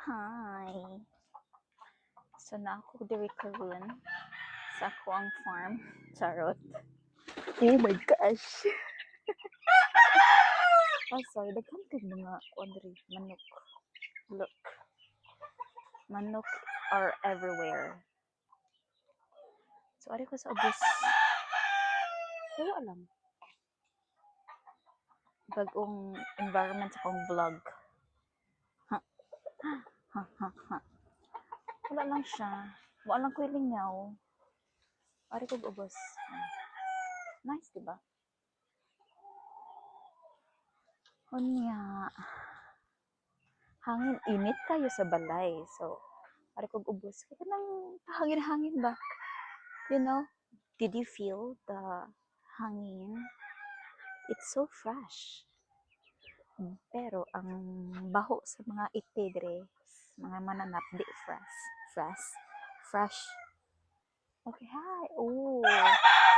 Hi. So na ako diri karon sa ako ang farm. Charot. Oh my gosh. Oh, sorry. Daghan kay mga kuandri manok. Look. Manok are everywhere. So ari ko sa ubos. Pero alam. Bagong environment sa akong vlog. Ha. Ha ha ha. Wala lang siya. Wala lang ko ilingaw. Ari ko ubos. Nice, diba? Unya. Hangin init kayo sa balay. So, ari kog ubos. Kaya nang hangin-hangin ba? You know, did you feel the hangin? It's so fresh. Pero ang baho sa mga itidre, mga mananap, di fresh. Fresh. Fresh. Okay, hi. Oh,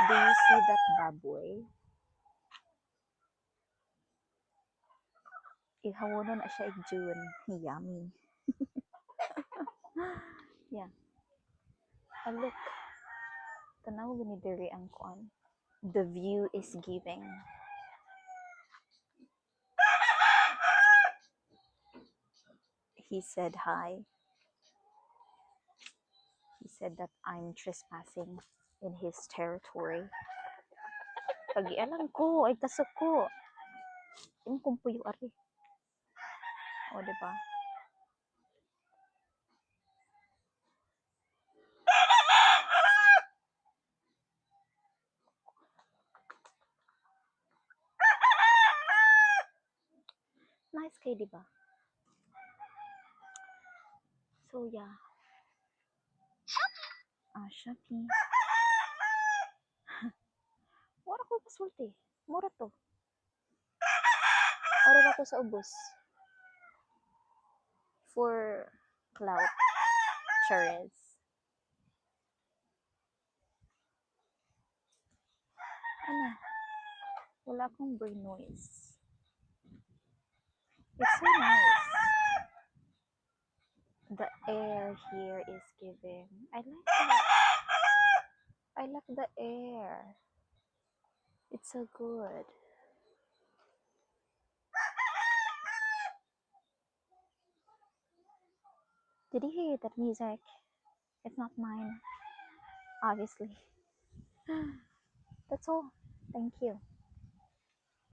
do you see that baboy? Ihawonon na siya June. Yummy. Yeah. Oh, look. Tanaw gani diri ang kuan. The view is giving. He said hi. He said that I'm trespassing in his territory. Pagialam ko, ay tasok ko. Yung kumpuyo ari. O, diba? Nice kay, diba? So, yeah. Shopee. Wala ko pasulti. Mura to. Order ako sa ubos. For clout. Cherries. Ano? Wala akong brain noise. It's so nice. The air here is giving. I like the air. It's so good. Did you hear that music? It's not mine, obviously. That's all. Thank you.